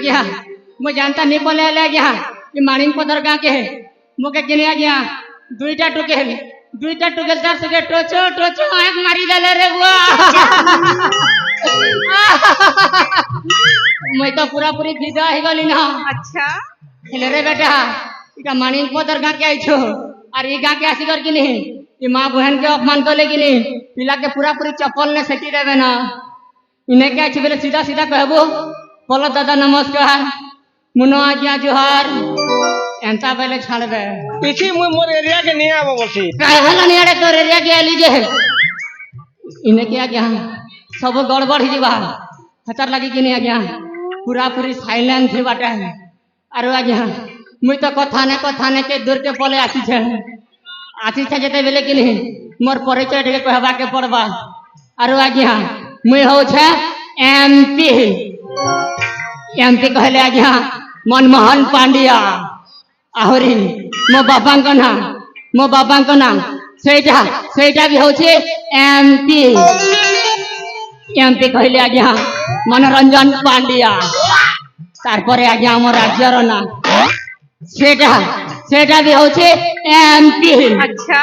आज्ञा मैं जानता नहीं पड़े आज्ञा ये माणिक पदर गाँ के मुके किने आज्ञा दुईटा टुकेल तार सके टोचो टोचो आँख मारी देले रे बुआ मैं तो पूरा पूरी फिदा ही गली ना। अच्छा हेले रे बेटा इका माणिक पदर गाँ के आइछो और ये गाँ के आसी कर कि नहीं ये माँ बहन के अपमान कर ले कि नहीं पिला के पूरा पूरी चप्पल ने सेटी देवे ना इन्हें क्या अच्छी बोले सीधा सीधा कहबो बोलो दादा नमस्कार मुनो आज्ञा जोहार एंता पहले छाड़ दे इसी मुई मोर एरिया के नहीं आवा बसी कहला नहीं आड़े तोर एरिया के लीजे इन्हें क्या क्या सब गड़बड़ ही जीवा खतर लगी कि नहीं आज्ञा पूरा पूरी साइलेंट थी बाटे अरे आज्ञा मुई तो कथा ने के दूर के पले आसी छे जेते बेले कि नहीं मोर परिचय ढेके कहबा के पड़बा अरे आज्ञा मुई हो छे एमपी कहले आज्ञा मनमोहन पांड्या आहरी मो बाबा नाम सेटा भी होचे एमपी कहले आज्ञा मनोरंजन पांड्या तारपरे आज्ञा हमर राज्यर ना सेटा भी होचे एमपी। अच्छा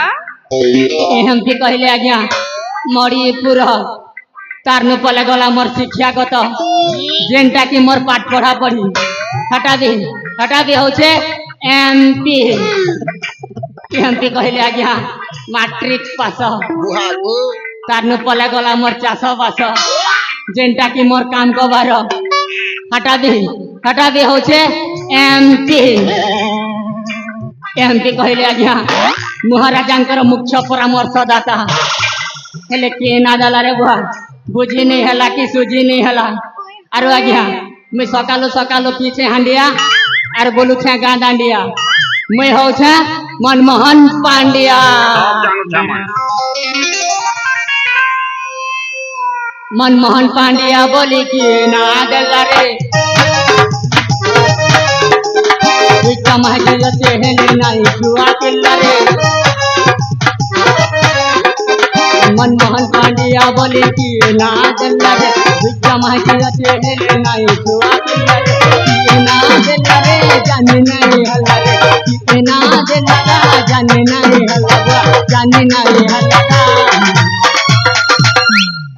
एमपी कहले आज्ञा मणिपुर तार नु पले गला मोर शिक्षागत जेनटा की मोर पाठ पढ़ा पढ़ी हटा दे होचे एमपी कहले आज्ञा मैट्रिक पास तार नु पले गला मोर चाष बास जेनटा की मोर काम कबार हटा दे होचे एमपी कहले आज्ञा महाराजांकर मुख्य परामर्शदाता हेले के ना जाला रे बुआ बुझी नहीं हला कि सुझी नहीं हला अरे आज्ञा मैं सकालो पीछे हांडिया और बोलू छे गाँ दांडिया मैं हो छे मनमोहन पांड्या मनमोहन पांड्या बोली कि ना दला रे कमाते नहीं जुआ किल्ला रे मनमोहन पांड्या बोले कि ना दला रे कमाते नहीं जुआ किल्ला रे ना दला रे जाने नहीं हल्ला रे ना दला जाने नहीं हल्ला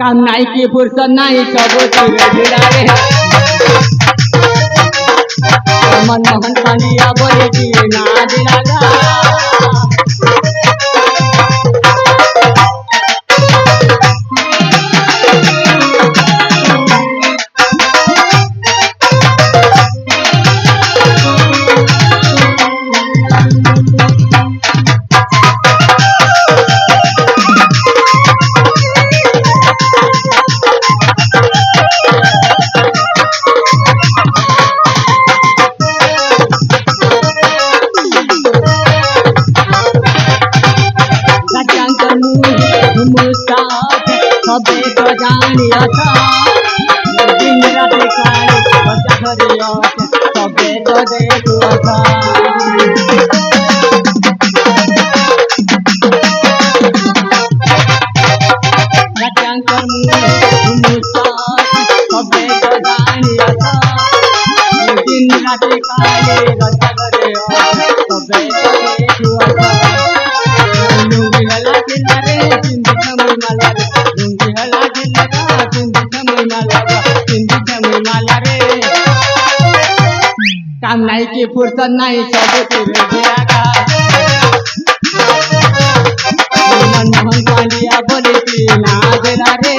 काम नहीं की फुर्सत नहीं सब गिरा रे मनमोहन पांड्या बोले कि ना दिला सबे तो जानिया था दिन रात काले बचा धरिया सबे तो देखुआ था रत्यांकर सबे तो जानिया था दिन रात काले बचा धरिया सबे तो देखुआ था लुंगी हला किनारे जिंदगी में माला काम नहीं की फुर्सत नहीं सब मनमोहन पांड्या बोले कि ना दला रे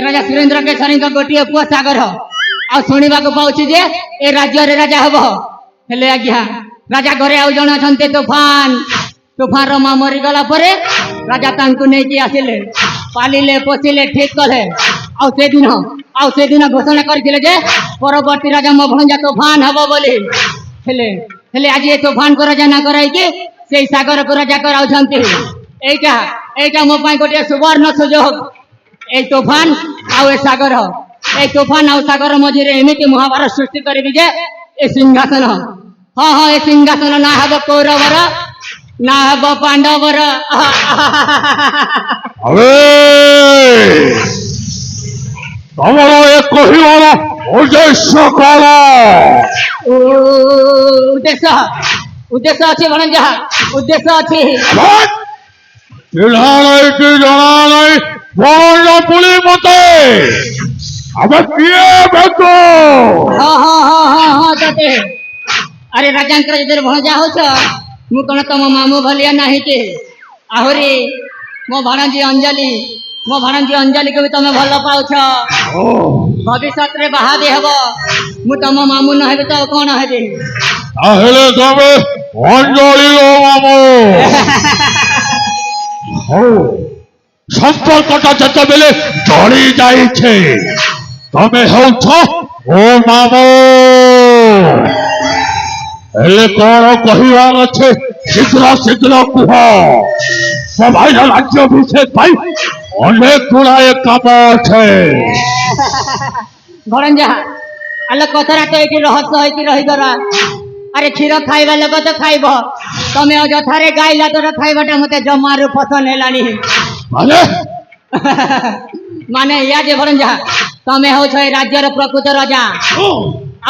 राजा सुरेंद्र के शरीर का गोटे पुआ सागर आ शुणा पाऊँ जे ए राज्य रे राजा हम हेले आज्ञा राजा घरे आउ जन अच्छा तूफान रमा मरीगला राजा तांकु नहीं कि आसिले पालिले पोषिले ठीक कले आउ से दिन घोषणा करथिले जे परवर्ती राजा मो भंजा तूफान हबो बोली हेले हेले आज ये तोफान को राजा ना कराइके से सागर को राजा कराउछन्ते एटा एटा मो पाई गोटे सुवर्ण सुजोग ए तोफान आउ ए सागर ए तोफान आउ सागर मझिरे एमिति महाभारत सृष्टि करिबि जे ए सिंहासन हाँ हाँ ए सिंहासन ना हब कौरवर ना हब पांडवर अबे तमरो ए कहिवार उद्देश्य कौन उद्देश्य उद्देश्य अच्छी भणजा उद्देश्य अच्छी चिन्हा नहीं कि जना नहीं बोल पुली मते अब किए बेको हाँ हाँ हाँ हाँ हाँ तते अरे राजांकर जदर भणजा होछ मु कण तम मामू भलिया नाही के आहुरी मो भाणजी अंजलि को भी तमे भल पाउछ भविष्य रे बाहा दे हबो मु तम मामू न हेबे तो कोन हेबे ताहले तमे अंजलि लो मामू हो संपर्कटा जेतेबेले जड़ी जाइछे तमे होछ ओ मामू हेले कौन कहिवार अच्छे शीघ्र शीघ्र कुह सबाई राज्य अभिषेक पाई अनेक गुड़ाए काम अच्छे भणजा आलो कथरा तो एठी रहस्य होई रही गरा अरे क्षीर खाइबा लोक तो खाइब तमे अजथारे गाइला तोर खाइबाटा मते जमारू पसंद हेलानी माने माने या जे भणजा तमे हो छ राज्यर प्रकृत राजा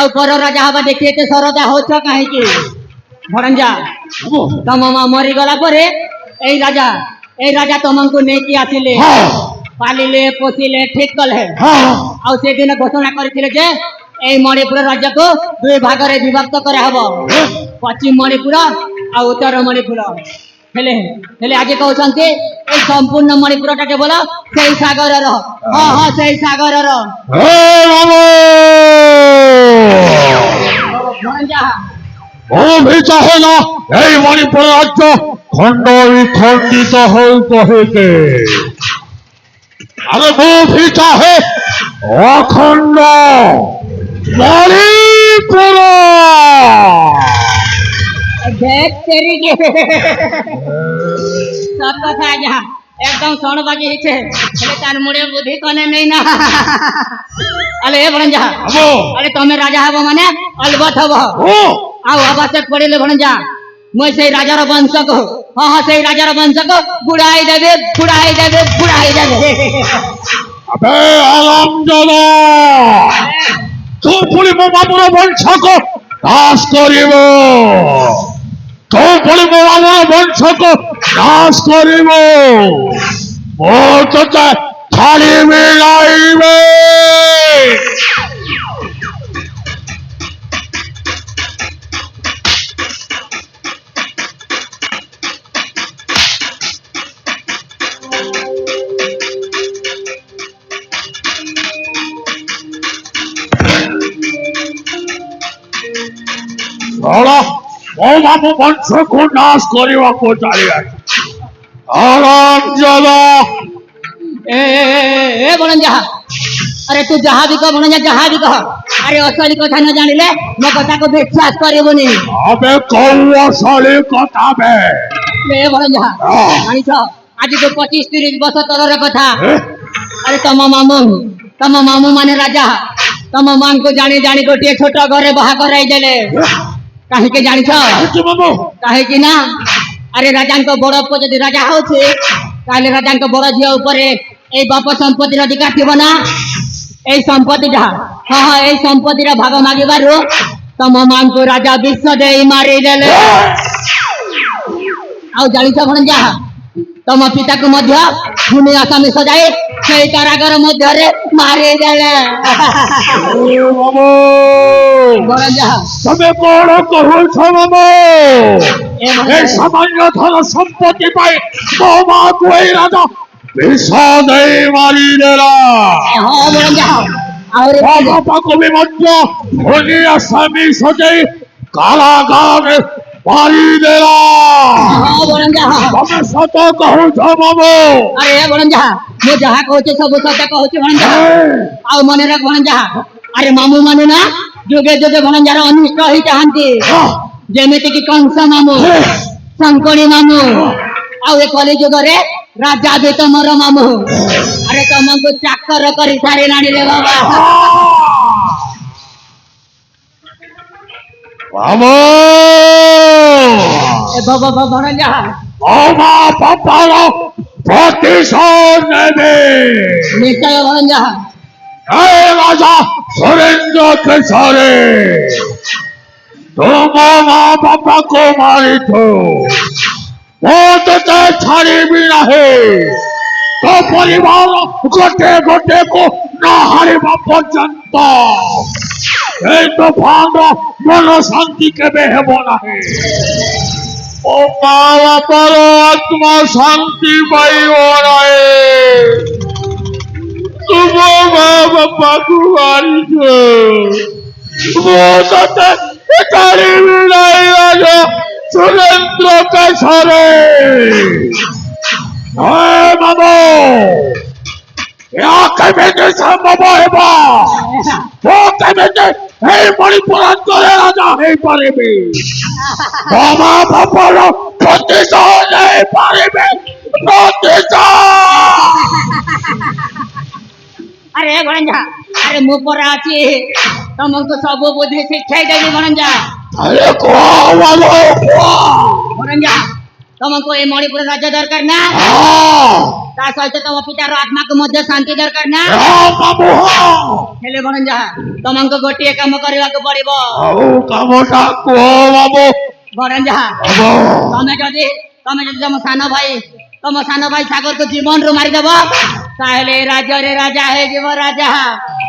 आउ पर राजा हवा देखिए ते सरदा हो छ काहे की भणजा तम मा मरी गला परे ए राजा तमंको नेकी आसिले पालिले पोसिले ठीक कले आउ से दिन घोषणा करथिले जे ए मणिपुर राज्य को दुई भाग रे विभक्त करा हबो पश्चिम मणिपुर आ उत्तर मणिपुर हेले हेले आज कहउछन्ते ए संपूर्ण मणिपुर टा केवल सेई सागर रो हां हां सेई सागर रो ए मामू भणजा ओ भी चाहे ना ए मणिपुर राज्य खंड विखंडित हो कहेके अरे वो भी चाहे अखंड मणिपुर देख तेरी के सब कथा जा एकदम सोन बाकी हिचे हेले तार मुड़े बुद्धि कने नहीं ना अले ए भणजा अबो अरे तमे राजा हबो माने अलबत हबो ओ आउ आवश्यक पड़िले भणजा मैं से राजार वंश को हाँ हाँ से राजार वंश को बुढ़ाई देवे अबे आराम जरा तू पुली मो मामूर वंश को नाश करिबो तू पुली मो मामूर वंश को नाश करिबो ओ तो थाली में लाइबे Ora, o mamu वंश को नाश करवा को चाली आराम जला ए भणजा अरे तू जहाँ भी कह भणजा जहाँ भी कह अरे असली कथा न जानिले मो कथा को विश्वास करिबोनी अबे कौ असली कथा बे ए भणजा जानिछ आज तो 25-30 वर्ष तलर कथा अरे तम मामू माने राजा तम मान को जानी जानी गोटे छोट घरे बाहा कराई देले काहे के जानिछ काहे कि ना अरे राजा को बड़ पुଅ जदि राजा होछे ताले राजा को बड़ झियो ऊपर ए बाप संपत्ति अधिकार थिबो ना ए संपत्ति जा हां हां ए संपत्ति रा भाग मागिबारो तम मान को राजा विश्व देई मारी देले आउ जानिछ भणजा तम पिता को मध्य भूमि आसामी सजाए से कारागार मध्य रे मारी देले भणजा तमे कोन कहू छ मामू ए सामान्य धन संपत्ति पाए तो मा को ए राजा विश्व देई मारी देला हां भणजा और बाबा को भी मध्य भूमि आसामी सजाए कारागार मारी देला हां भणजा तमे सत कहू छ मामू अरे भणजा मो जहा कहूचे सब सत कहूचे भणजा आउ मने रख भणजा अरे मामू माने ना जोगे जोगे भणजार अनिष्ट ही चाहंती ଯେମିତିକି କଂସ ମାମୁଁ ଶଙ୍କୁଣୀ ମାମୁଁ ଆଉ ଏ କଳି ଯୁଗରେ ରାଜା ବି ତମର ମାମୁଁ ଆରେ ତମକୁ ଚାକର କରି ସାରିଲାଣି ରେ ବାବା ବାବୁ ଏ ଭଣଜା ମା ବାପାର ପ୍ରତିଶୋଧ ନେବେ ନିଶ୍ଚୟ ଭଣଜା हे राजा सुरेंद्र केसरी तुम माँ बापा को मारी थो वो तो छाड़ी भी नहीं तो परिवार गोटे गोटे को न हारिबा पर्यंत এই তুফান মন শান্তি কেবে হেব নাহি ও মা বাপার আত্মা শান্তি পাইব নাহি तुम माँ बापा को मारी थो वो तो छाड़ी भी नहीं राजा सुरेंद्र केसरी बाबू কেমিতি সম্ভব হব ও কেমিতি এই মণিপুরান্তরে রাজা হয়ে পারিবে বাবা বাবার প্রতিশোধ নেই পারিবে প্রতিশোধ আরে ভণজা আরে মু পরা আছি তমକୁ ସବୁ ବୁଦ୍ଧି ଶିଖାଇ ଦେବି ଭଣଜା আরে ଭଣଜା ତମକୁ ଏ ମଣିପୁର ରାଜ୍ୟ ଦରକାର ନା ତା ସହିତ ତମ ପିତାର ଆତ୍ମାକୁ ମଧ୍ୟ ଶାନ୍ତି ଦରକାର ନା ହେଲେ ଭଣଜା ତମକୁ ଗୋଟିଏ କାମ କରିବାକୁ ପଡିବ କାମଟା କୁହ ବାବୁ ଭଣଜା ତମେ ଯଦି ତମ ସାନ ଭାଇ ସାଗରକୁ ଜୀବନରୁ ମାରିଦେବ ତାହେଲେ ଏ ରାଜ୍ୟରେ ରାଜା ହେଇଯିବ ରାଜା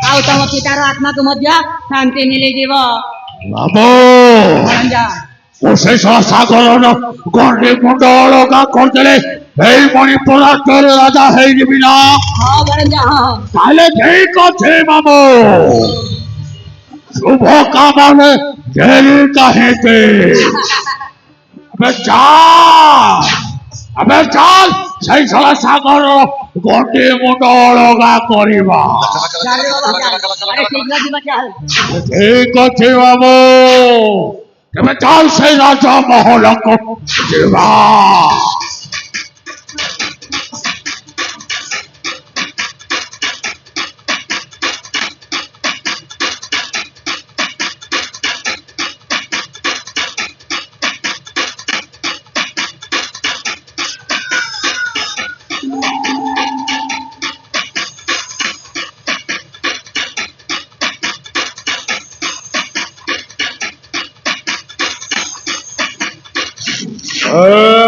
ଆଉ ତମ ପିତାର ଆତ୍ମାକୁ ମଧ୍ୟ ଶାନ୍ତି ମିଳିଯିବ ବାବୁ ଭଣଜା ଶେଷ ସାଗରର ଗଣ୍ଡି ମୁଣ୍ଡ ଅଲଗା କରିଦେଲେ এই মণিপুরান্তর রাজা ହେଇଯିବି ନା ହଁ ଭଣଜା ହଁ ତାହେଲେ ଠିକ ଅଛି ମାମୁ শুভ কামনে দেরি কাহিতে ଆମେ ଚାଲ সেই ଶଳା ସାଗର ଗଣ୍ଡି ମୁଣ୍ଡ ଅଲଗା କରିବା ଚାଲେ ବାବା, ଚାଲେ। ଆରେ ଶୀଘ୍ର ଯିବା ଚାଲ ଠିକ ଅଛି ମାମୁ ତେବେ ଚାଲ ସେଇ ରାଜ ମହଲକୁ ଯିବା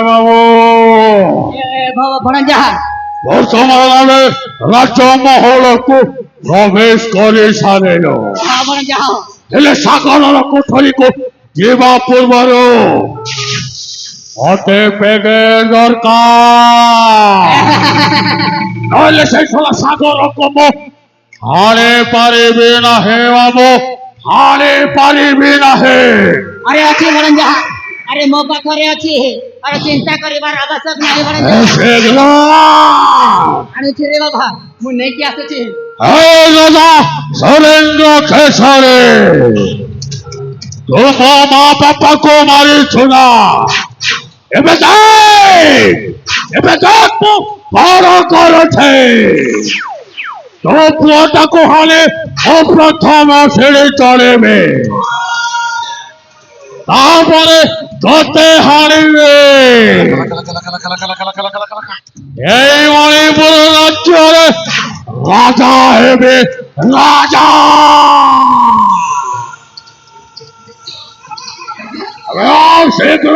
মামু ଭଣଜା ବର୍ତ୍ତମାନ ରାଜମହଲକୁ ପ୍ରବେଶ କରି ସାରିଲ ହଁ ଭଣଜା ହଁ ହେଲେ ସାଗରର କୋଠରୀକୁ ଯିବା ପୂର୍ବରୁ ମତେ ପେଗେଟ ଦରକାର ନହେଲେ ସେ ଶଳା ସାଗରକୁ ମୁଁ ହାଣି ପାରିବି ନାହିଁ ବାବୁ ହାଣି ପାରିବି ନାହିଁ ଆରେ ଅଛି ଭଣଜା ଆରେ ମୋ ପାଖରେ ଅଛି ଆରେ ଚିନ୍ତା କରିବାର ଆବଶ୍ୟକ ନାହିଁ ଭଣଜା ଶୀଘ୍ର ଆଣୁଛି ରେ ବାବା ମୁଁ ନେଇକି ଆସୁଛି রাজা সুরেন্দ্র কেশরে তোর মা বাপাকে মারিছো না এবে দেখ বড় করেছে তো পুয়াটাকে হালে ও প্রথম সিঁড়ি চড়বে তারপরে তোতে হারিবে এই মণিপুর রাজ্যের রাজা হেবে রাজা শীঘ্র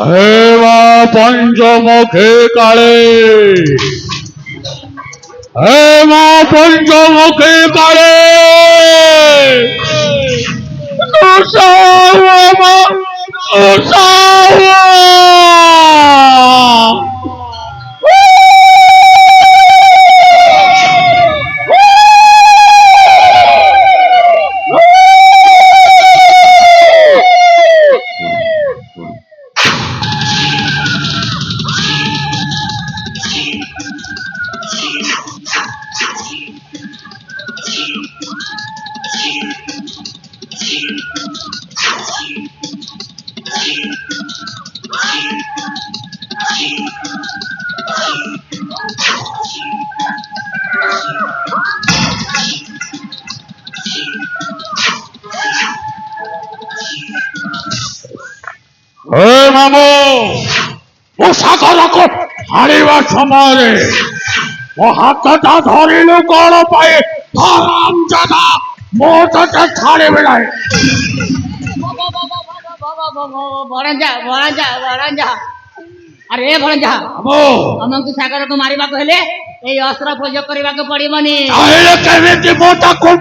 হেমা পঞ্চমুখী কালে হেমা পঞ্চমুখী কালে ଏ ମାମୁ ମୋ ସାଗରକୁ ହାରିବା ସମୟରେ ମୋ ହାତଟା ଧରିଲୁ କଣ ପାଇଁ ହରାମଜାଦା ମୁଁ ତତେ ଛାଡ଼ିବି ନାହିଁ ଭଣଜା ଭଣଜା ଭଣଜା ଆରେ ଭଣଜା ମାମୁ ଆମକୁ ସାଗରକୁ ମାରିବାକୁ ହେଲେ ଏଇ ଅସ୍ତ୍ର ପ୍ରୟୋଗ କରିବାକୁ ପଡିବନି ତାହେଲେ କେମିତି ମୁଁ ତାକୁ